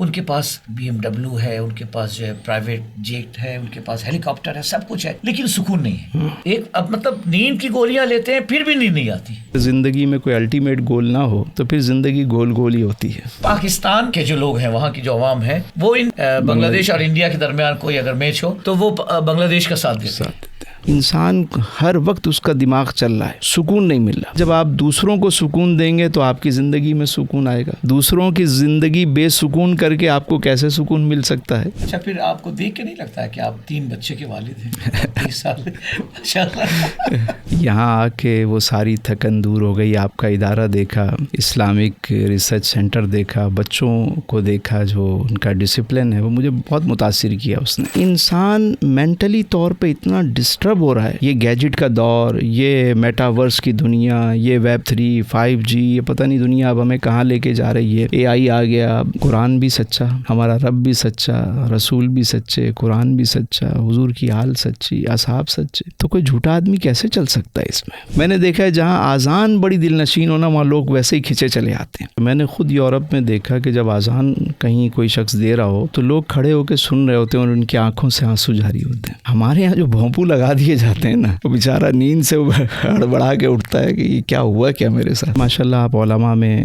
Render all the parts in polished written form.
ان کے پاس BMW ہے, ان کے پاس جو ہے پرائیویٹ جیٹ ہے, ان کے پاس ہیلی کاپٹر ہے, سب کچھ ہے, لیکن سکون نہیں ہے. ایک اب مطلب نیند کی گولیاں لیتے ہیں پھر بھی نیند نہیں آتی. زندگی میں کوئی الٹیمیٹ گول نہ ہو تو پھر زندگی گول گول ہی ہوتی ہے. پاکستان کے جو لوگ ہیں, وہاں کی جو عوام ہے, وہ ان بنگلہ دیش اور انڈیا کے درمیان کوئی اگر میچ ہو تو وہ بنگلہ دیش کا ساتھ دیتے ہیں. انسان ہر وقت اس کا دماغ چل رہا ہے, سکون نہیں مل رہا. جب آپ دوسروں کو سکون دیں گے تو آپ کی زندگی میں سکون آئے گا. دوسروں کی زندگی بے سکون کر کے آپ کو کیسے سکون مل سکتا ہے؟ اچھا, پھر آپ کو دیکھ کے نہیں لگتا ہے کہ آپ 3 بچے کے والد ہیں, 30 سال ماشاءاللہ. یہاں آ کے وہ ساری تھکن دور ہو گئی. آپ کا ادارہ دیکھا, اسلامک ریسرچ سینٹر دیکھا, بچوں کو دیکھا, جو ان کا ڈسپلن ہے وہ مجھے بہت متاثر کیا. اس نے انسان مینٹلی طور پہ اتنا ڈسٹرب ہو رہا ہے. یہ گیجٹ کا دور, یہ میٹاورس کی دنیا, یہ ویب 3, 5G, یہ پتہ نہیں دنیا اب ہمیں کہاں لے کے جا رہی ہے. AI آ گیا. قرآن بھی سچا, ہمارا رب بھی سچا, رسول بھی سچے, قرآن بھی سچا, حضور کی حال سچی, اصحاب سچے, تو کوئی جھوٹا آدمی کیسے چل سکتا ہے اس میں؟ میں نے دیکھا ہے جہاں آزان بڑی دل نشین ہونا, وہاں لوگ ویسے ہی کھنچے چلے آتے ہیں. میں نے خود یورپ میں دیکھا کہ جب آزان کہیں کوئی شخص دے رہا ہو تو لوگ کھڑے ہو کے سن رہے ہوتے ہیں اور ان کی آنکھوں سے آنسو جاری ہوتے ہیں. ہمارے یہاں جو بھونپو لگا دیے جاتے ہیں نا, وہ بیچارہ نیند سے ہڑبڑا کے اٹھتا ہے کہ یہ کیا ہوا کیا میرے ساتھ. ماشاءاللہ آپ علماء میں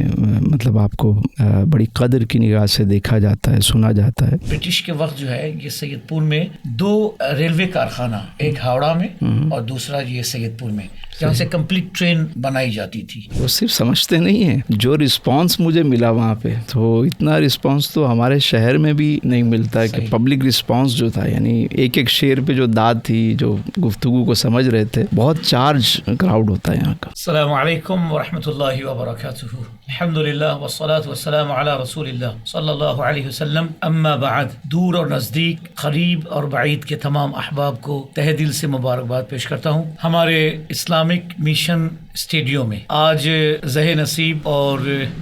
مطلب آپ کو بڑی قدر کی نگاہ سے دیکھا جاتا ہے, سنا جاتا ہے. برٹش کے وقت جو ہے یہ سید پور میں 2 ریلوے کارخانہ, ایک ہاوڑا میں اور دوسرا یہ سید پور میں, جہاں سے کمپلیٹ ٹرین بنائی جاتی تھی. وہ صرف سمجھتے نہیں ہیں. جو رسپانس مجھے ملا وہاں پہ, تو اتنا رسپانس تو ہمارے شہر میں بھی نہیں ملتا کہ پبلک رسپانس جو تھا, یعنی ایک ایک شعر پہ جو داد تھی, جو گفتگو کو سمجھ رہے تھے, بہت چارج کراؤڈ ہوتا ہے یہاں کا. السلام علیکم ورحمۃ اللہ وبرکاتہ. الحمدللہ والصلاة والسلام علی رسول اللہ صلی اللہ علیہ وسلم. اما بعد, دور اور نزدیک, قریب اور بعید کے تمام احباب کو تہ دل سے مبارکباد پیش کرتا ہوں. ہمارے اسلامک میشن اسٹیڈیو میں آج زہ نصیب اور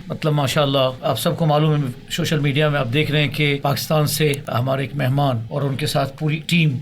مطلب ماشاءاللہ آپ سب کو معلوم ہے, سوشل میڈیا میں آپ دیکھ رہے ہیں کہ پاکستان سے ہمارے ایک مہمان اور ان کے ساتھ پوری ٹیم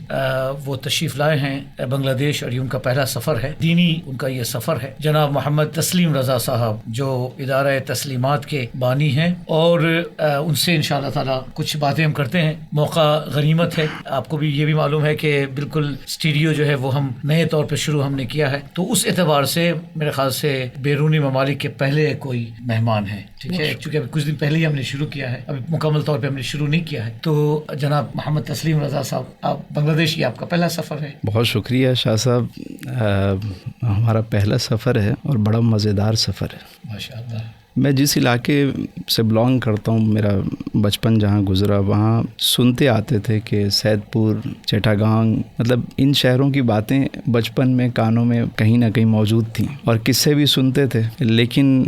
وہ تشریف لائے ہیں بنگلہ دیش, اور یہ ان کا پہلا سفر ہے, دینی ان کا یہ سفر ہے. جناب محمد تسلیم رضا صاحب جو ادارہ تسلیمات کے بانی ہیں, اور ان سے انشاءاللہ تعالی کچھ باتیں ہم کرتے ہیں. موقع غنیمت ہے, آپ کو بھی یہ بھی معلوم ہے کہ بالکل اسٹوڈیو جو ہے وہ ہم نئے طور پہ شروع ہم نے کیا ہے, تو اس اعتبار سے میرے خیال سے بیرونی ممالک کے پہلے کوئی مہمان ہیں. ٹھیک ہے, چونکہ ابھی کچھ دن پہلے ہی ہم نے شروع کیا ہے, ابھی مکمل طور پہ ہم نے شروع نہیں کیا ہے. تو جناب محمد تسلیم رضا صاحب, آپ بنگلہ دیش, یہ آپ کا پہلا سفر ہے. بہت شکریہ شاہ صاحب, ہمارا پہلا سفر ہے اور بڑا مزیدار سفر ہے. ماشاءاللہ. میں جس علاقے سے بلانگ کرتا ہوں, میرا بچپن جہاں گزرا, وہاں سنتے آتے تھے کہ سید پور, چٹاگانگ, مطلب ان شہروں کی باتیں بچپن میں کانوں میں کہیں نہ کہیں موجود تھیں اور قصے بھی سنتے تھے, لیکن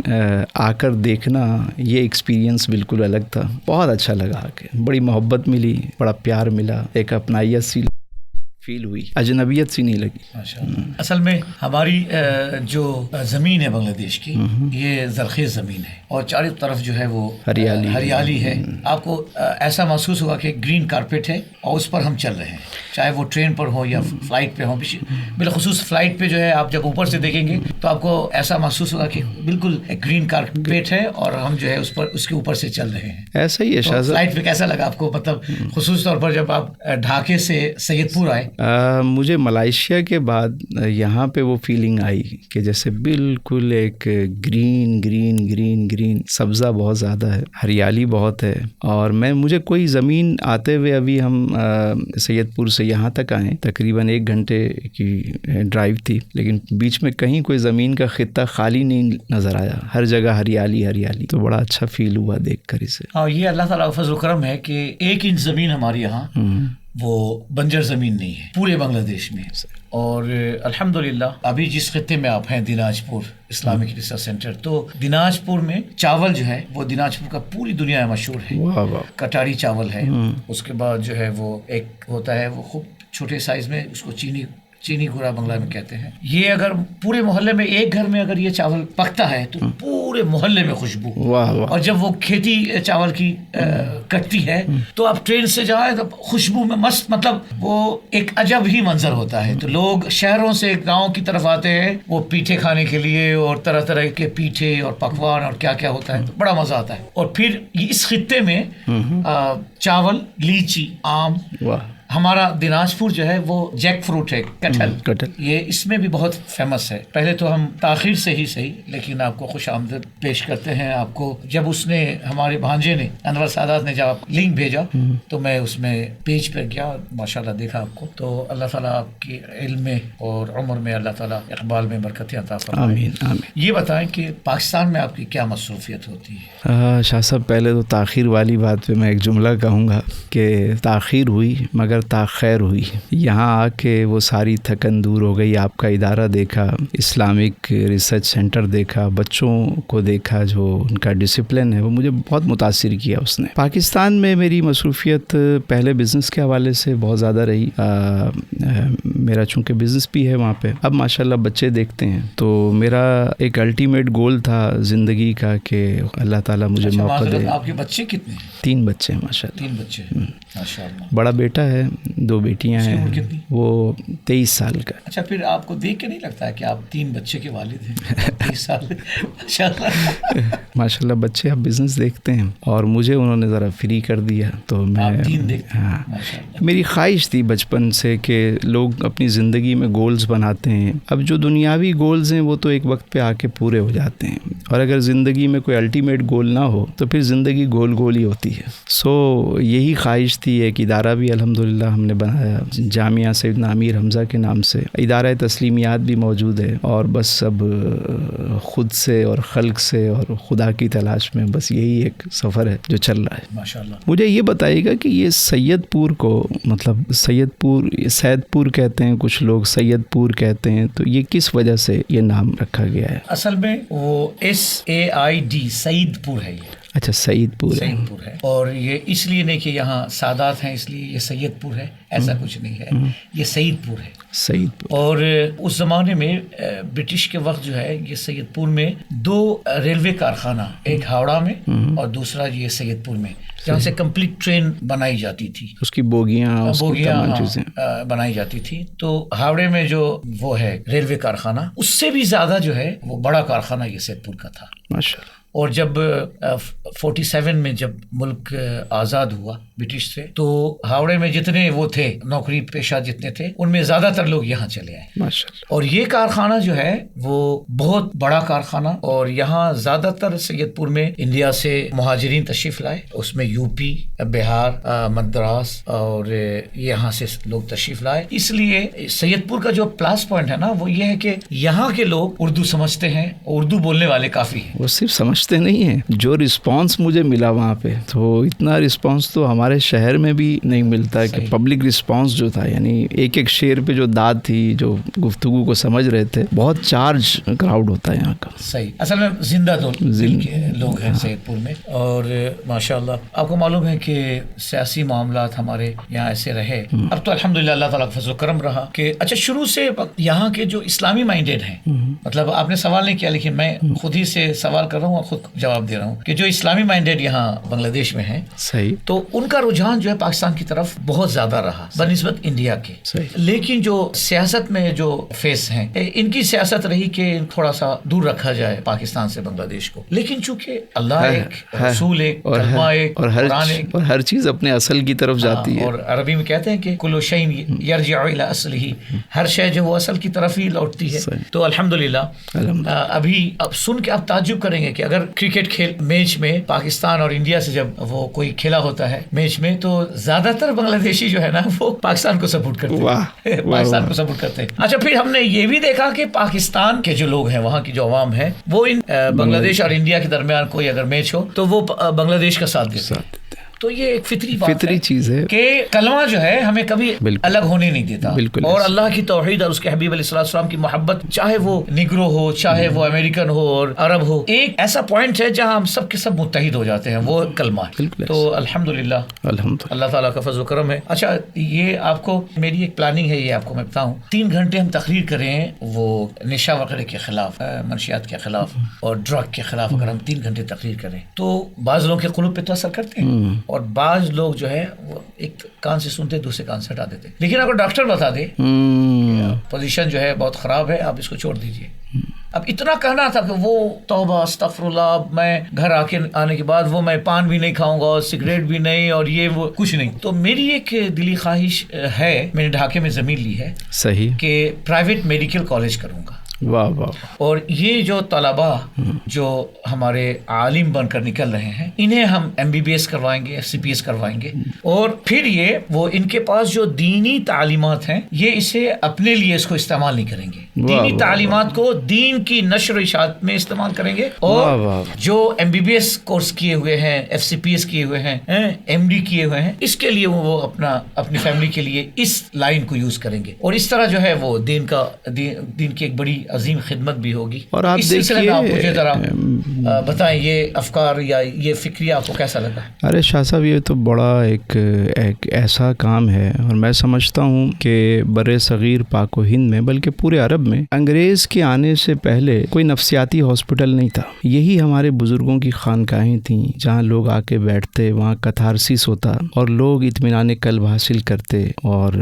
آ کر دیکھنا یہ ایکسپیرینس بالکل الگ تھا. بہت اچھا لگا کہ بڑی محبت ملی, بڑا پیار ملا, ایک اپنائیت سی فیل ہوئی, اجنبیت سی نہیں لگی. اصل میں ہماری جو زمین ہے بنگلہ دیش کی, یہ زرخیز زمین ہے اور چاروں طرف جو ہے وہ ہریالی ہے. آپ کو ایسا محسوس ہوگا کہ گرین کارپیٹ ہے اور اس پر ہم چل رہے ہیں, چاہے وہ ٹرین پر ہو یا فلائٹ پہ ہو. بالخصوص فلائٹ پہ جو ہے آپ جب اوپر سے دیکھیں گے تو آپ کو ایسا محسوس ہوگا کہ بالکل گرین کارپیٹ ہے اور ہم جو ہے اس کے اوپر سے چل رہے ہیں. ایسا ہی ہے شاہ صاحب. فلائٹ پہ کیسا لگا آپ کو, مطلب خصوص طور پر جب آپ ڈھاکے سے سید پور آئے؟ مجھے ملائیشیا کے بعد یہاں پہ وہ فیلنگ آئی کہ جیسے بالکل ایک گرین گرین گرین گرین, سبزہ بہت زیادہ ہے, ہریالی بہت ہے. اور مجھے کوئی زمین آتے ہوئے, ابھی ہم سید پور سے یہاں تک آئے, تقریباً 1 گھنٹے کی ڈرائیو تھی, لیکن بیچ میں کہیں کوئی زمین کا خطہ خالی نہیں نظر آیا, ہر جگہ ہریالی ہریالی. تو بڑا اچھا فیل ہوا دیکھ کر اسے. ہاں, یہ اللہ تعالیٰ کا فضل و کرم ہے کہ 1 انچ زمین ہماری یہاں وہ بنجر زمین نہیں ہے پورے بنگلہ دیش میں. اور الحمدللہ ابھی جس خطے میں آپ ہیں, دیناج پور اسلامک ریسرچ سینٹر, تو دیناج پور میں چاول جو ہے وہ دیناج پور کا پوری دنیا میں مشہور ہے. کٹاری چاول ہے, اس کے بعد جو ہے وہ ایک ہوتا ہے وہ خوب چھوٹے سائز میں, اس کو چینی چینی گڑا بنگلہ میں کہتے ہیں. یہ اگر پورے محلے میں ایک گھر میں اگر یہ چاول پکتا ہے تو پورے محلے میں خوشبو. اور جب وہ کھیتی چاول کی کٹتی ہے تو آپ ٹرین سے جائیں تو خوشبو میں مست, مطلب وہ ایک عجب ہی منظر ہوتا ہے. تو لوگ شہروں سے گاؤں کی طرف آتے ہیں وہ پیٹھے کھانے کے لیے, اور طرح طرح کے پیٹھے اور پکوان اور کیا کیا ہوتا ہے, تو بڑا مزہ آتا ہے. اور پھر اس خطے میں چاول, لیچی, آم. ہمارا دناجپور جو ہے وہ جیک فروٹ ہے, کٹہل, یہ اس میں بھی بہت فیمس ہے. پہلے تو ہم تاخیر سے ہی صحیح لیکن آپ کو خوش آمدید پیش کرتے ہیں. آپ کو جب اس نے ہمارے بھانجے نے انور سادات نے جب لنک بھیجا تو میں اس میں پیج پہ گیا, ماشاءاللہ دیکھا آپ کو. تو اللہ تعالیٰ آپ کے علم میں اور عمر میں اللہ تعالیٰ اقبال میں برکتیں عطا فرمائے. آمین آمین. یہ بتائیں کہ پاکستان میں آپ کی کیا مصروفیت ہوتی ہے؟ شاہ صاحب, پہلے تو تاخیر والی بات پہ میں ایک جملہ کہوں گا کہ تاخیر ہوئی مگر تاخیر ہوئی. یہاں آ کے وہ ساری تھکن دور ہو گئی. آپ کا ادارہ دیکھا, اسلامک ریسرچ سینٹر دیکھا, بچوں کو دیکھا, جو ان کا ڈسپلن ہے وہ مجھے بہت متاثر کیا اس نے. پاکستان میں میری مصروفیت پہلے بزنس کے حوالے سے بہت زیادہ رہی. میرا چونکہ بزنس بھی ہے وہاں پہ, اب ماشاءاللہ بچے دیکھتے ہیں, تو میرا ایک الٹیمیٹ گول تھا زندگی کا کہ اللہ تعالیٰ مجھے موقع دے. آپ کے بچے کتنے ہیں؟ 3 بچے ہیں ماشاءاللہ. 3 بچے ماشاءاللہ. بڑا بیٹا ہے, 2 بیٹیاں ہیں. وہ 23 سال کا. اچھا, پھر آپ کو دیکھ کے نہیں لگتا ہے کہ آپ 3 بچے کے والد ہیں؟ 23 سال ماشاءاللہ. بچے اب بزنس دیکھتے ہیں اور مجھے انہوں نے ذرا فری کر دیا, تو میں میری خواہش تھی بچپن سے کہ لوگ اپنی زندگی میں گولز بناتے ہیں. اب جو دنیاوی گولز ہیں وہ تو ایک وقت پہ آ کے پورے ہو جاتے ہیں, اور اگر زندگی میں کوئی الٹیمیٹ گول نہ ہو تو پھر زندگی گول گول ہی ہوتی ہے. سو یہی خواہش تھی. ایک ادارہ بھی الحمدللہ ہم نے بنایا, جامعہ سیدنا امیر حمزہ کے نام سے. ادارہ تسلیمیات بھی موجود ہے, اور بس اب خود سے اور خلق سے اور خدا کی تلاش میں بس یہی ایک سفر ہے جو چل رہا ہے ماشاءاللہ. مجھے یہ بتائیے گا کہ یہ سید پور کو, مطلب سید پور کہتے ہیں کچھ لوگ, سید پور کہتے ہیں, تو یہ کس وجہ سے یہ نام رکھا گیا ہے؟ اصل میں وہ SAID سعید پور ہے. یہ اچھا, سعید پور ہے. اور یہ اس لیے نہیں کہ یہاں سادات ہیں اس لیے یہ سید پور ہے, ایسا کچھ نہیں ہے. یہ سعید پور ہے. سعید پور. اور اس زمانے میں برٹش کے وقت جو ہے یہ سید پور میں 2 ریلوے کارخانہ, ایک ہاوڑا میں اور دوسرا یہ سید پور میں, جہاں سے کمپلیٹ ٹرین بنائی جاتی تھی. اس کی بوگیاں بنائی جاتی تھی. تو ہاوڑے میں جو وہ ہے ریلوے کارخانہ, اس سے بھی زیادہ جو ہے وہ بڑا کارخانہ یہ سید پور کا تھا ماشاءاللہ. اور جب 47 میں جب ملک آزاد ہوا برٹش سے, تو ہاوڑے میں جتنے وہ تھے نوکری پیشہ جتنے تھے ان میں زیادہ تر لوگ یہاں چلے آئے ماشاءاللہ. اور یہ کارخانہ جو ہے وہ بہت بڑا کارخانہ, اور یہاں زیادہ تر سید پور میں انڈیا سے مہاجرین تشریف لائے. اس میں یوپی, بہار, مدراس اور یہاں سے لوگ تشریف لائے. اس لیے سید پور کا جو پلس پوائنٹ ہے نا وہ یہ ہے کہ یہاں کے لوگ اردو سمجھتے ہیں, اردو بولنے والے کافی ہیں. وہ صرف سمجھتے نہیں ہیں, جو رسپانس مجھے ملا وہاں پہ, تو اتنا رسپانس تو ہمارے شہر میں بھی نہیں ملتا کہ پبلک رسپانس جو تھا, یعنی ایک ایک شعر پہ جو داد تھی, جو گفتگو کو سمجھ رہے تھے, بہت چارج کراؤڈ ہوتا ہے یہاں کا. صحیح, اصل میں زندہ دل کے لوگ ہیں سید پور میں. اور ماشاءاللہ آپ کو معلوم ہے کہ سیاسی معاملات ہمارے یہاں ایسے رہے, اب تو الحمدللہ اللہ تعالیٰ کا فضل و کرم رہا کہ اچھا شروع سے یہاں کے جو اسلامی مائنڈیڈ ہیں, مطلب آپ نے سوال نہیں کیا لیکن میں خود ہی سے سوال کر رہا ہوں اور خود جواب دے رہا ہوں کہ جو اسلامی مائنڈیڈ یہاں بنگلہ دیش میں ہیں, صحیح, تو ان کا رجحان جو ہے پاکستان کی طرف بہت زیادہ رہا بنسبت انڈیا کے. لیکن جو سیاست میں جو فیس ہیں, ان کی سیاست رہی کہ تھوڑا سا دور رکھا جائے پاکستان سے بنگلہ دیش کو. لیکن چونکہ اللہ ایک, رسول ایک, کلمہ ایک, قرآن ایک, اور ہر چیز اپنے اصل کی طرف جاتی ہے. اور عربی میں کہتے ہیں کہ کل شیء یرجع الی اصلہ, ہر شے جو وہ اصل کی طرف ہی لوٹتی ہے. تو الحمدللہ ابھی اب سن کے آپ تعجب کریں گے کہ اگر کرکٹ کھیل میچ میں پاکستان اور انڈیا سے جب وہ کوئی کھیلا ہوتا ہے میچ میں, تو زیادہ تر بنگلہ دیشی جو ہے نا وہ پاکستان کو سپورٹ کرتے ہیں, پاکستان کو سپورٹ کرتے ہیں. اچھا, پھر ہم نے یہ بھی دیکھا کہ پاکستان کے جو لوگ ہیں, وہاں کی جو عوام ہے, وہ ان بنگلہ دیش اور انڈیا کے درمیان کوئی اگر میچ ہو تو وہ بنگلہ دیش کا ساتھ دیتے ہیں. تو یہ ایک فطری بات فطری چیز ہے کہ کلمہ جو ہے ہمیں کبھی الگ ہونے نہیں دیتا. بالکل. اور اللہ کی توحید اور اس کے حبیب علیہ السلام کی محبت, چاہے وہ نگرو ہو, چاہے وہ امریکن ہو اور عرب ہو, ایک ایسا پوائنٹ ہے جہاں ہم سب کے سب متحد ہو جاتے ہیں, وہ کلمہ ہے. تو الحمدللہ اللہ تعالیٰ کا فضل و کرم ہے. اچھا, یہ آپ کو میری ایک پلاننگ ہے, یہ آپ کو میں بتاؤں. 3 گھنٹے ہم تقریر کریں وہ نشہ وغیرہ کے خلاف, منشیات کے خلاف اور ڈرگ کے خلاف. اگر ہم 3 گھنٹے تقریر کریں تو بعض لوگوں کے قلوب پہ تو اثر کرتے ہیں, اور بعض لوگ جو ہے وہ ایک کان سے سنتے دوسرے کان سے ہٹا دیتے. لیکن اگر ڈاکٹر بتا دے پوزیشن جو ہے بہت خراب ہے, آپ اس کو چھوڑ دیجیے. اب اتنا کہنا تھا کہ وہ توبہ استغفر اللہ, میں گھر آنے کے بعد وہ میں پان بھی نہیں کھاؤں گا اور سگریٹ بھی نہیں اور یہ وہ کچھ نہیں. تو میری ایک دلی خواہش ہے, میں نے ڈھاکے میں زمین لی ہے صحیح, کہ پرائیویٹ میڈیکل کالج کروں گا. واہ واہ. اور یہ جو طلباء جو ہمارے عالم بن کر نکل رہے ہیں, انہیں ہم MBBS کروائیں گے, FCPS کروائیں گے, اور پھر یہ وہ ان کے پاس جو دینی تعلیمات ہیں یہ اسے اپنے لیے اس کو استعمال نہیں کریں گے, دینی تعلیمات کو دین کی نشر و اشاعت میں استعمال کریں گے. اور جو MBBS کورس کیے ہوئے ہیں, FCPS کیے ہوئے ہیں, MD کیے ہوئے ہیں, اس کے لیے وہ اپنی فیملی کے لیے اس لائن کو یوز کریں گے. اور اس طرح جو ہے وہ دین کی ایک بڑی عظیم خدمت بھی ہوگی. اور آپ دیکھیے, آپ مجھے ذرا بتائیں یہ افکار یا یہ فکریہ آپ کو کیسا لگا؟ ارے شاہ صاحب, یہ تو بڑا ایک ایسا کام ہے, اور میں سمجھتا ہوں کہ بر صغیر پاک و ہند میں بلکہ پورے عرب میں انگریز کے آنے سے پہلے کوئی نفسیاتی ہاسپٹل نہیں تھا. یہی ہمارے بزرگوں کی خانقاہیں تھیں جہاں لوگ آ کے بیٹھتے, وہاں کتھارسس ہوتا اور لوگ اطمینان قلب حاصل کرتے اور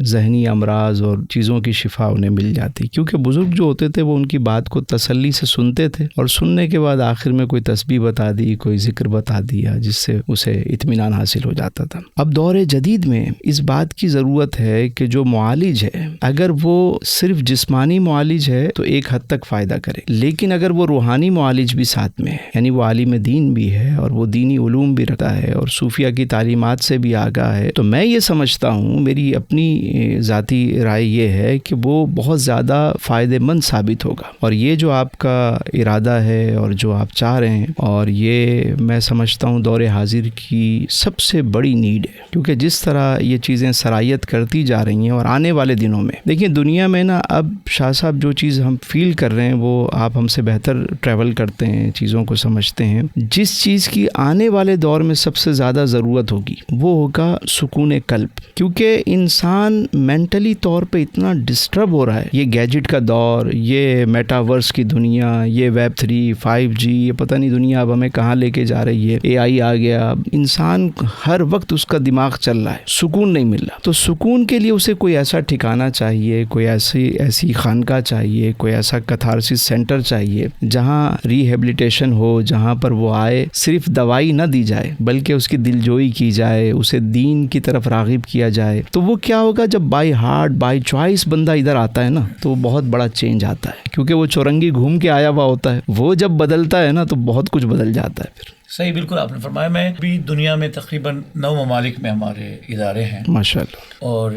ذہنی امراض اور چیزوں کی شفا انہیں مل جاتی. کیونکہ بزرگ جو ہوتے تھے وہ ان کی بات کو تسلی سے سنتے تھے, اور سننے کے بعد آخر میں کوئی تسبیح بتا دی, کوئی ذکر بتا دیا, جس سے اسے اطمینان حاصل ہو جاتا تھا. اب دور جدید میں اس بات کی ضرورت ہے کہ جو معالج ہے اگر وہ صرف جسمانی معالج ہے تو ایک حد تک فائدہ کرے, لیکن اگر وہ روحانی معالج بھی ساتھ میں ہے, یعنی وہ عالم دین بھی ہے اور وہ دینی علوم بھی رکھتا ہے اور صوفیہ کی تعلیمات سے بھی آگاہ ہے, تو میں یہ سمجھتا ہوں, میری اپنی ذاتی رائے یہ ہے کہ وہ بہت زیادہ فائدہ مند ثابت ہوگا. اور یہ جو آپ کا ارادہ ہے اور جو آپ چاہ رہے ہیں, اور یہ میں سمجھتا ہوں دور حاضر کی سب سے بڑی نیڈ ہے, کیونکہ جس طرح یہ چیزیں سرایت کرتی جا رہی ہیں اور آنے والے دنوں میں دیکھیں دنیا میں نا, اب شاہ صاحب جو چیز ہم فیل کر رہے ہیں وہ آپ ہم سے بہتر ٹریول کرتے ہیں, چیزوں کو سمجھتے ہیں. جس چیز کی آنے والے دور میں سب سے زیادہ ضرورت ہوگی وہ ہوگا سکون قلب, کیونکہ انسان مینٹلی طور پہ اتنا ڈسٹرب ہو رہا ہے. یہ گیجٹ کا دور, یہ میٹاورس کی دنیا, یہ ویب 3, 5G, یہ پتہ نہیں دنیا اب ہمیں کہاں لے کے جا رہی ہے. AI آ گیا, انسان ہر وقت اس کا دماغ چل رہا ہے, سکون نہیں مل رہا. تو سکون کے لیے اسے کوئی ایسا ٹھکانہ چاہیے, کوئی ایسی خانقاہ چاہیے, کوئی ایسا کتھارسس سینٹر چاہیے جہاں ریہیبلیٹیشن ہو, جہاں پر وہ آئے, صرف دوائی نہ دی جائے بلکہ اس کی دلجوئی کی جائے, اسے دین کی طرف راغب کیا جائے. تو وہ کیا ہوگا جب بائی ہارٹ بائی چوائس بندہ ادھر آتا ہے نا, تو بہت بڑا چینج آتا ہے, کیونکہ وہ چورنگی گھوم کے آیا ہوا ہوتا ہے. وہ جب بدلتا ہے نا تو بہت کچھ بدل جاتا ہے پھر. صحیح, بالکل آپ نے فرمایا. میں بھی دنیا میں تقریباً 9 ممالک میں ہمارے ادارے ہیں ماشاءاللہ, اور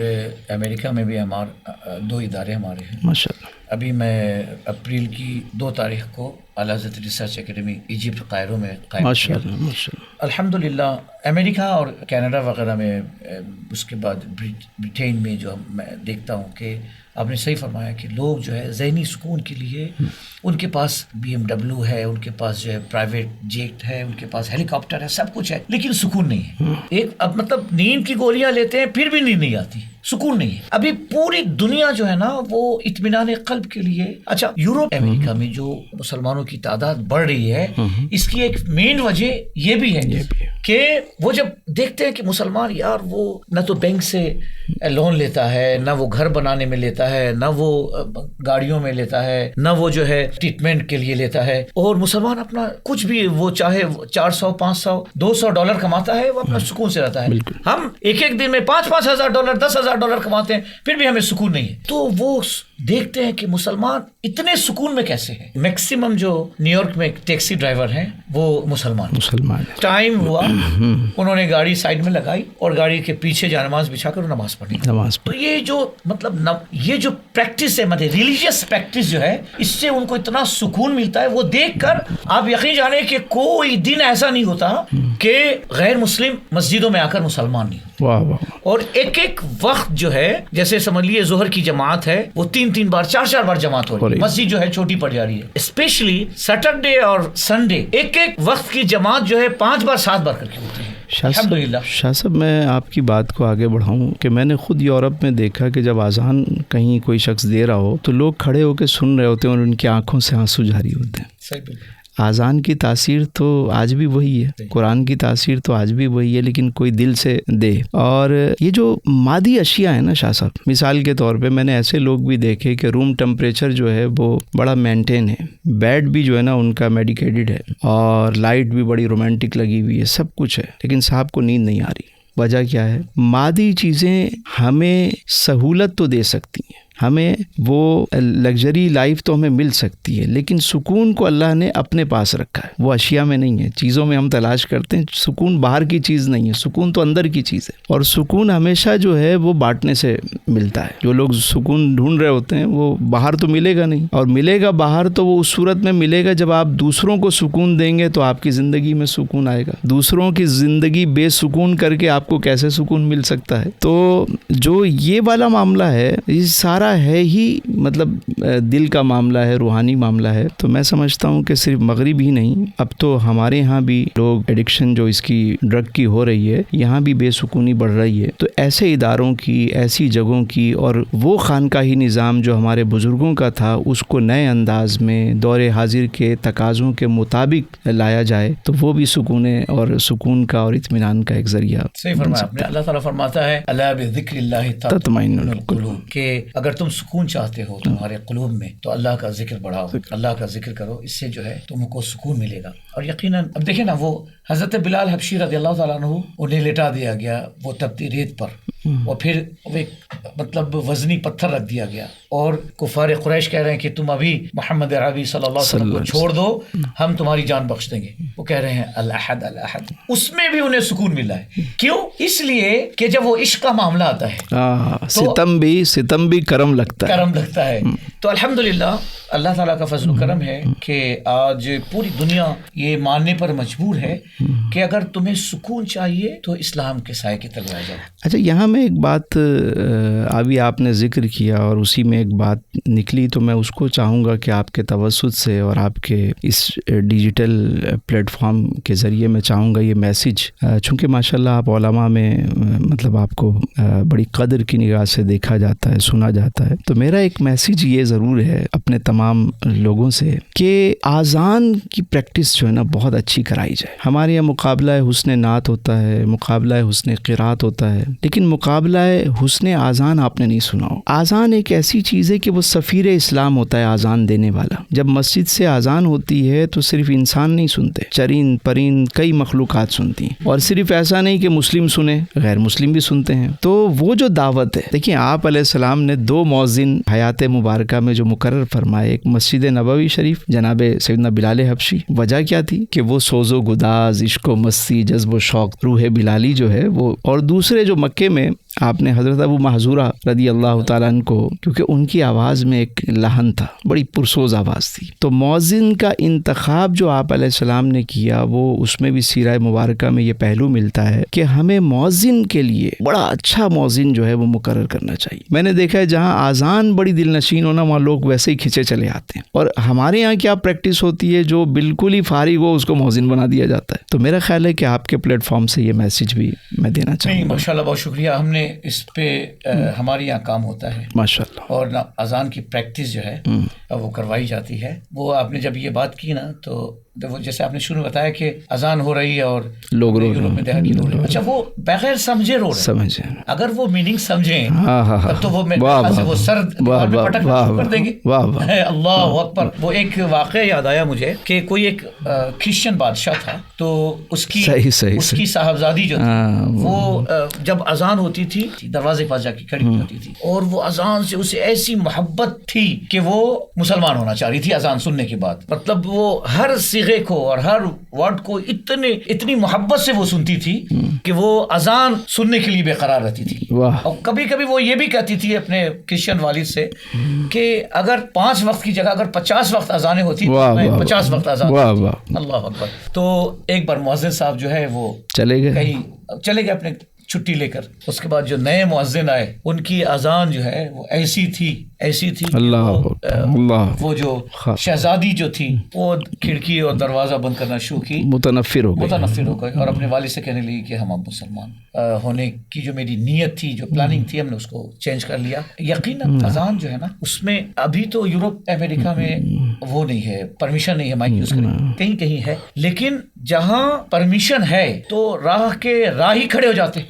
امریکہ میں بھی ہمارے 2 ادارے ہمارے ہیں ماشاءاللہ. ابھی میں اپریل کی 2 تاریخ کو اعلیٰ حضرت ریسرچ اکیڈمی ایجپٹ قاہرہ میں قائم کیا. الحمدللہ امریکہ اور کینیڈا وغیرہ میں, اس کے بعد برٹین میں جو میں دیکھتا ہوں کہ آپ نے صحیح فرمایا کہ لوگ جو ہے ذہنی سکون کے لیے ان کے پاس BMW ہے, ان کے پاس جو ہے پرائیویٹ جیٹ ہے, ان کے پاس ہیلی کاپٹر ہے, سب کچھ ہے, لیکن سکون نہیں ہے. ایک اب مطلب نیند کی گولیاں لیتے ہیں پھر بھی نیند نہیں آتی, سکون نہیں ہے. ابھی پوری دنیا جو ہے نا وہ اطمینان قلب کے لیے. اچھا, یورپ امریکہ میں جو مسلمانوں کی تعداد بڑھ رہی ہے, اس کی ایک مین وجہ یہ بھی ہے کہ وہ جب دیکھتے ہیں کہ مسلمان یار وہ نہ تو بینک سے لون لیتا ہے, نہ وہ گھر بنانے میں لیتا ہے, نہ وہ گاڑیوں میں لیتا ہے, نہ وہ جو ہے ٹریٹمنٹ کے لیے لیتا ہے, اور مسلمان اپنا کچھ بھی وہ چاہے $400, $500, $200 کماتا ہے, وہ اپنا سکون سے رہتا ہے. ہم ایک دن میں $5,000 $10,000 کماتے ہیں پھر بھی ہمیں سکون نہیں ہے. تو وہ دیکھتے ہیں کہ مسلمان اتنے سکون میں کیسے ہیں. میکسیمم جو نیو یارک میں ٹیکسی ڈرائیور ہیں وہ مسلمان ہیں. ٹائم ہوا انہوں نے گاڑی سائڈ میں لگائی اور گاڑی کے پیچھے جانماز بچھا کر نماز پڑھی. تو یہ جو مطلب یہ جو پریکٹس ہے مطلب ریلیجیس پریکٹس جو ہے اس سے ان کو اتنا سکون ملتا ہے. وہ دیکھ کر آپ یقین جانیں کہ کوئی دن ایسا نہیں ہوتا کہ غیر مسلم مسجدوں میں آ کر مسلمان نہیں. اور ایک ایک وقت جو ہے جیسے سمجھ لیے ظہر کی جماعت ہے وہ 3 بار 4 بار جماعت ہو رہی ہے. مسجد جو ہے چھوٹی پڑ جا رہی ہے. اسپیشلی سیٹرڈے اور سنڈے ایک ایک وقت کی جماعت جو ہے 5 بار 7 بار کر کے ہوتی ہے. شاہ صاحب میں آپ کی بات کو آگے بڑھاؤں کہ میں نے خود یورپ میں دیکھا کہ جب اذان کہیں کوئی شخص دے رہا ہو تو لوگ کھڑے ہو کے سن رہے ہوتے ہیں اور ان کی آنکھوں سے آنسو جاری ہوتے ہیں. صحیح. اذان کی تاثیر تو آج بھی وہی ہے, قرآن کی تاثیر تو آج بھی وہی ہے, لیکن کوئی دل سے دے. اور یہ جو مادی اشیاء ہیں نا شاہ صاحب, مثال کے طور پہ میں نے ایسے لوگ بھی دیکھے کہ روم ٹمپریچر جو ہے وہ بڑا مینٹین ہے, بیڈ بھی جو ہے نا ان کا میڈیکیٹڈ ہے, اور لائٹ بھی بڑی رومانٹک لگی ہوئی ہے, سب کچھ ہے, لیکن صاحب کو نیند نہیں آ رہی. وجہ کیا ہے؟ مادی چیزیں ہمیں سہولت تو دے سکتی ہیں, ہمیں وہ لگژری لائف تو ہمیں مل سکتی ہے, لیکن سکون کو اللہ نے اپنے پاس رکھا ہے. وہ اشیاء میں نہیں ہے, چیزوں میں ہم تلاش کرتے ہیں. سکون باہر کی چیز نہیں ہے, سکون تو اندر کی چیز ہے. اور سکون ہمیشہ جو ہے وہ بانٹنے سے ملتا ہے. جو لوگ سکون ڈھونڈ رہے ہوتے ہیں وہ باہر تو ملے گا نہیں, اور ملے گا باہر تو وہ اس صورت میں ملے گا جب آپ دوسروں کو سکون دیں گے تو آپ کی زندگی میں سکون آئے گا. دوسروں کی زندگی بے سکون کر کے آپ کو کیسے سکون مل سکتا ہے؟ تو جو یہ والا معاملہ ہے یہ سارا ہے ہی مطلب دل کا معاملہ ہے, روحانی معاملہ ہے. تو میں سمجھتا ہوں کہ صرف مغرب ہی نہیں, اب تو ہمارے ہاں بھی لوگ ایڈکشن جو اس کی ڈرگ کی ہو رہی ہے, یہاں بھی بے سکونی بڑھ رہی ہے. تو ایسے اداروں کی, ایسی جگہوں کی, اور وہ خانقاہی نظام جو ہمارے بزرگوں کا تھا اس کو نئے انداز میں دور حاضر کے تقاضوں کے مطابق لایا جائے تو وہ بھی سکون اور سکون کا اور اطمینان کا ایک ذریعہ. صحیح فرمایا آپ نے. اللہ تعالیٰ فرماتا ہے الا بذکر اللہ تطمئن القلوب, کہ اگر تم سکون چاہتے ہو تمہارے قلوب میں تو اللہ کا ذکر بڑھاؤ, اللہ کا ذکر کرو, اس سے جو ہے تم کو سکون ملے گا. اور یقیناً اب دیکھیں نا, وہ حضرت بلال حبشی رضی اللہ تعالیٰ عنہ انہیں لٹا دیا گیا وہ تپتی ریت پر, اور پھر وہ ایک مطلب وزنی پتھر رکھ دیا گیا, اور کفار قریش کہہ رہے ہیں کہ تم ابھی محمد عربی صلی اللہ علیہ وسلم کو چھوڑ دو, ہم تمہاری جان بخش دیں گے. وہ کہہ رہے ہیں الاحد الاحد. اس میں بھی انہیں سکون ملا ہے. کیوں؟ اس لیے کہ جب وہ عشق کا معاملہ آتا ہے ستم بھی کرم لگتا ہے. تو الحمدللہ اللہ تعالیٰ کا فضل و کرم ہے کہ آج پوری دنیا یہ ماننے پر مجبور ہے کہ اگر تمہیں سکون چاہیے تو اسلام کے سائے کے تلے آ جاؤ. اچھا, یہاں میں ایک بات ابھی آپ نے ذکر کیا اور اسی میں ایک بات نکلی, تو میں اس کو چاہوں گا کہ آپ کے توسط سے اور آپ کے اس ڈیجیٹل پلیٹ فارم کے ذریعے میں چاہوں گا یہ میسیج, چونکہ ماشاءاللہ آپ علماء میں مطلب آپ کو بڑی قدر کی نگاہ سے دیکھا جاتا ہے, سنا جاتا ہے, تو میرا ایک میسیج یہ ضرور ہے اپنے تمام لوگوں سے کہ آذان کی پریکٹس جو ہے نا بہت اچھی کرائی جائے. ہمارے یہاں مقابلہ حسن نعت ہوتا ہے, مقابلہ حسن قرات ہوتا ہے, لیکن مقابلہ حسن آذان آپ نے نہیں سنا ہو. آذان ایک ایسی چیز ہے کہ وہ سفیر اسلام ہوتا ہے آذان دینے والا. جب مسجد سے آذان ہوتی ہے تو صرف انسان نہیں سنتے, چرین پرین کئی مخلوقات سنتی ہیں, اور صرف ایسا نہیں کہ مسلم سنیں, غیر مسلم بھی سنتے ہیں. تو وہ جو دعوت ہے, دیکھیں آپ علیہ السلام نے 2 مؤذن حیات مبارکہ میں جو مقرر فرمائے, ایک مسجد نبوی شریف جناب سیدنا بلال حبشی. وجہ کیا تھی کہ وہ سوز و گداز, عشق و مستی, جذب و شوق, روح بلالی جو ہے وہ, اور دوسرے جو مکے میں آپ نے حضرت ابو محذورہ رضی اللہ تعالیٰ عنہ کو, کیونکہ ان کی آواز میں ایک لحن تھا, بڑی پرسوز آواز تھی, تو مؤذن کا انتخاب جو آپ علیہ السلام نے کیا وہ اس میں بھی سیرہ مبارکہ میں یہ پہلو ملتا ہے کہ ہمیں مؤذن کے لیے بڑا اچھا مؤذن جو ہے وہ مقرر کرنا چاہیے. میں نے دیکھا ہے جہاں آذان بڑی دل نشین ہونا وہاں لوگ ویسے ہی کھنچے چلے آتے ہیں, اور ہمارے یہاں کیا پریکٹس ہوتی ہے جو بالکل ہی فارغ ہو اس کو مؤذن بنا دیا جاتا ہے. تو میرا خیال ہے کہ آپ کے پلیٹ فارم سے یہ میسیج بھی میں دینا چاہوں گا. ماشاءاللہ بہت شکریہ. ہم نے اس پہ ہمارے یہاں کام ہوتا ہے ماشاءاللہ, اور اذان کی پریکٹس جو ہے وہ کروائی جاتی ہے. وہ آپ نے جب یہ بات کی نا تو جیسے آپ نے شروع میں بتایا کہ اذان ہو رہی ہے اور لوگ رو یورپ میں دیہاتی رو رہے ہیں. اچھا وہ بغیر سمجھے رو رہے ہیں. سمجھے اگر وہ میننگ سمجھیں ہاں تب تو وہ میرے خیال سے وہ سر دیوار میں پٹکنا شروع کر دیں گے. اللہ اکبر. وہ ایک واقعہ یاد آیا مجھے کہ کوئی ایک کرسچن بادشاہ تھا, تو اس کی صاحبزادی جو تھی وہ جب اذان ہوتی تھی دروازے پاس جا کے کھڑی ہوتی تھی, اور وہ اذان سے اسے ایسی محبت تھی کہ وہ مسلمان ہونا چاہ رہی تھی اذان سننے کے بعد. مطلب وہ ہر صیغے کو اور ہر ورڈ کو اتنی محبت سے وہ سنتی تھی کہ وہ اذان سننے کے لیے بے قرار رہتی تھی. اور کبھی کبھی وہ یہ بھی کہتی تھی اپنے کرسچن والد سے کہ اگر 5 وقت کی جگہ اگر 50 وقت اذانیں ہوتی تو میں 50 وقت اذان. اللہ اکبر. تو ایک بار مؤذن صاحب جو ہے وہ چلے گئے اپنے چھٹی لے کر. اس کے بعد جو نئے مؤذن آئے ان کی اذان جو ہے وہ ایسی تھی اللہ وہ جو شہزادی جو تھی وہ کھڑکی اور دروازہ بند کرنا شروع کی, متنفر ہو گئے اور اپنے والد سے کہنے لگی کہ ہم اب مسلمان ہونے کی جو میری نیت تھی, جو پلاننگ تھی, ہم نے اس کو چینج کر لیا. یقیناً اذان جو ہے نا اس میں ابھی تو یورپ امریکہ میں وہ نہیں ہے, پرمیشن نہیں ہے مائک یوز کرنے, کہیں ہے, لیکن جہاں پرمیشن ہے تو راہی کھڑے ہو جاتے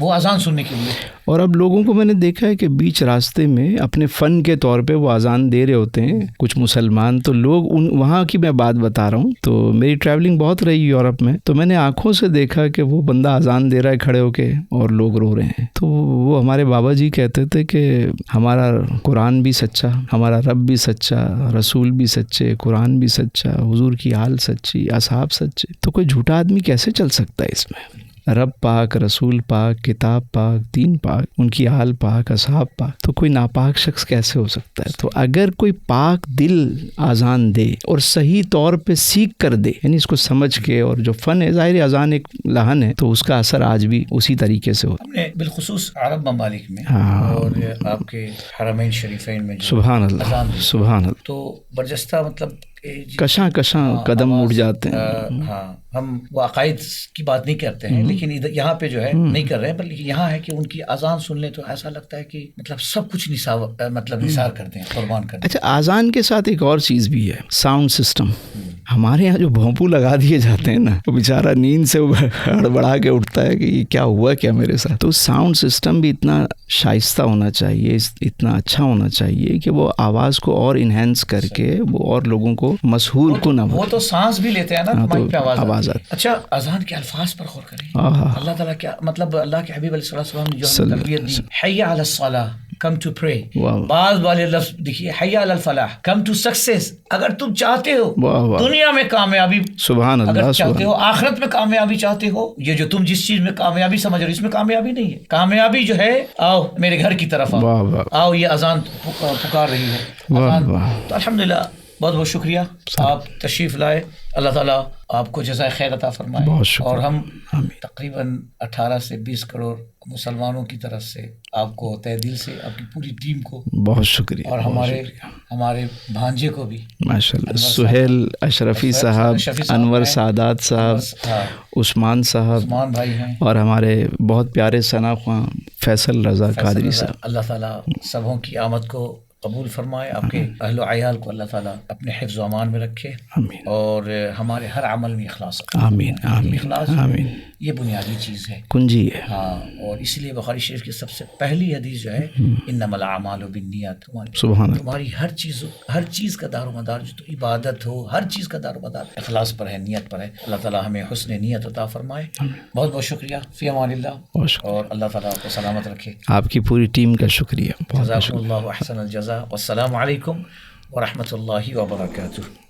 وہ اذان سننے کے لیے. اور اب لوگوں کو میں نے دیکھا ہے کہ بیچ راستے میں اپنے فن کے طور پہ وہ اذان دے رہے ہوتے ہیں کچھ مسلمان, تو لوگ وہاں کی میں بات بتا رہا ہوں. تو میری ٹریولنگ بہت رہی یورپ میں, تو میں نے آنکھوں سے دیکھا کہ وہ بندہ اذان دے رہا ہے کھڑے ہو کے اور لوگ رو رہے ہیں. تو وہ ہمارے بابا جی کہتے تھے کہ ہمارا قرآن بھی سچا, ہمارا رب بھی سچا, رسول بھی سچے, قرآن بھی سچا, حضور کی حال سچی, اصحاب سچے, تو کوئی جھوٹا آدمی کیسے چل سکتا ہے اس میں؟ رب پاک, رسول پاک, کتاب پاک, دین پاک, ان کی حال پاک, اصحاب پاک, تو کوئی ناپاک شخص کیسے ہو سکتا ہے؟ تو اگر کوئی پاک دل اذان دے اور صحیح طور پہ سیکھ کر دے, یعنی اس کو سمجھ کے, اور جو فن ہے ظاہر اذان ایک لہن ہے, تو اس کا اثر آج بھی اسی طریقے سے ہوتا ہے. ہم نے بالخصوص عرب ممالک میں اور آپ کے حرمین شریفین میں سبحان اللہ سبحان اللہ, تو برجستہ مطلب کشاں قدم اٹھ جاتے ہیں. ہاں ہم وہ عقائد کی بات نہیں کرتے ہیں, لیکن یہاں پہ جو ہے نہیں کر رہے ہیں, بلکہ یہاں ہے کہ ان کی اذان سن لیں تو ایسا لگتا ہے کہ مطلب سب کچھ نثار کرتے ہیں, قربان کرتے ہیں. اچھا, اذان کے ساتھ ایک اور چیز بھی ہے, ساؤنڈ سسٹم. ہمارے یہاں جو بھونپو لگا دیے جاتے ہیں نا, وہ بیچارہ نیند سے ہڑبڑا کے اٹھتا ہے کہ یہ کیا ہوا کیا میرے ساتھ. تو ساؤنڈ سسٹم بھی اتنا شائستہ ہونا چاہیے, اتنا اچھا ہونا چاہیے کہ وہ آواز کو اور انہینس کر کے وہ اور لوگوں کو مسحور کو نہ, وہ تو سانس بھی لیتے ہیں نا, تو آواز آتی. اچھا, اذان کے الفاظ پر غور کریں. اللہ تعالیٰ کیا مطلب, اللہ کے حبیب علیہ السلام نے جو تربیت دی, حی علی الصلاۃ, کم ٹو پرے. بعض والے لفظ دیکھیے, حی علی الفلاح, کم ٹو سکسیس. اگر تم چاہتے ہو دنیا میں کامیابی, سبحان اللہ, اگر چاہتے ہو آخرت میں کامیابی چاہتے ہو, یہ جو تم جس چیز میں کامیابی سمجھ رہے ہو اس میں کامیابی نہیں ہے. کامیابی جو ہے, آؤ میرے گھر کی طرف آؤ, یہ اذان پکار رہی ہے. تو الحمدللہ, بہت بہت شکریہ, آپ تشریف لائے. اللہ تعالیٰ آپ کو جزائے خیر عطا فرمائے. اور ہم تقریباً 18 سے 20 کروڑ مسلمانوں کی طرف سے آپ کو تہ دل سے, آپ کی پوری ٹیم کو بہت شکریہ, اور ہمارے بھانجے کو بھی ماشاءاللہ, سہیل اشرفی صاحب, انور سعادات صاحب, عثمان صاحب, عثمان بھائی ہیں, اور ہمارے بہت پیارے ثنا خواں فیصل رضا قادری صاحب. اللہ تعالیٰ سبوں کی آمد کو قبول فرمائے, آپ کے اہل و عیال کو اللہ تعالیٰ اپنے حفظ و امان میں رکھے, اور ہمارے ہر عمل میں اخلاص رکھے. آمین آمین اخلاص آمین, یہ بنیادی چیز ہے, کنجی ہے. ہاں, اور اس لیے بخاری شریف کی سب سے پہلی حدیث جو ہے, انما الاعمال بالنیات, سبحان اللہ, تمہاری ہر چیز کا دار و مدار, جو تو عبادت ہو, ہر چیز کا دار و مدار اخلاص پر ہے, نیت پر ہے. اللہ تعالیٰ ہمیں حسن نیت عطا فرمائے. بہت بہت شکریہ. فی امان اللہ, اور اللہ تعالیٰ آپ کو سلامت رکھے. آپ کی پوری ٹیم کا شکریہ. جزاکم اللہ احسن الجزاء. والسلام علیکم ورحمۃ اللہ وبرکاتہ.